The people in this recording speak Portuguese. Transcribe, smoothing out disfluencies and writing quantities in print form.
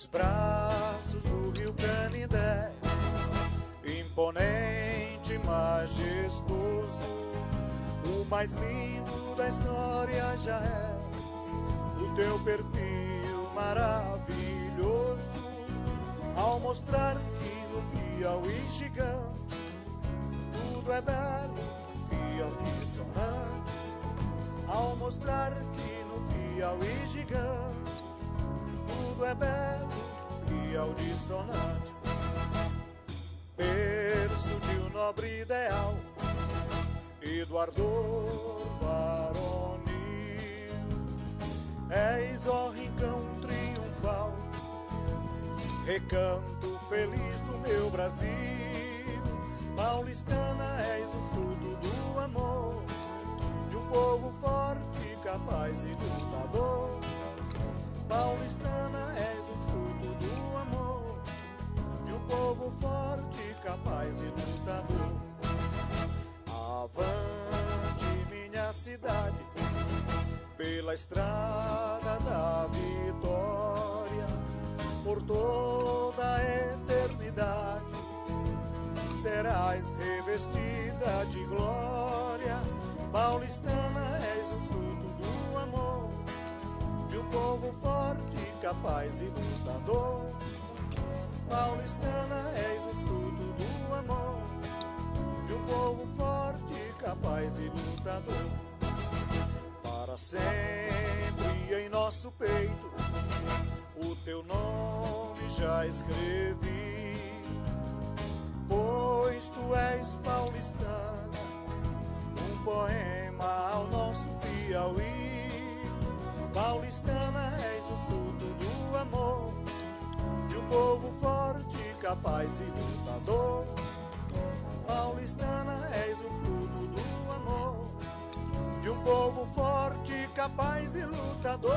Nos braços do rio Canindé, imponente e majestoso, o mais lindo da história já é o teu perfil maravilhoso, ao mostrar que no Piauí gigante tudo é belo e altissonante, ao mostrar que no Piauí gigante tudo é belo e altissonante. Berço de um nobre ideal e do ardor varonil, és, ó rincão triunfal, recanto feliz do meu Brasil. Paulistana, és o fruto do amor de um povo forte, capaz e lutador. Paulistana, és o fruto do amor de um povo forte, capaz e lutador. Avante, minha cidade, pela estrada da vitória, por toda a eternidade serás revestida de glória. Paulistana, és o fruto do amor de um povo forte, capaz e lutador. Paulistana, és o fruto do amor de um povo forte, capaz e lutador. Para sempre em nosso peito o teu nome já escrevi, pois tu és paulistana, um poema ao nosso Piauí. Paulistana, és o fruto do amor de um povo forte, capaz e lutador. Paulistana, és o fruto do amor de um povo forte, capaz e lutador.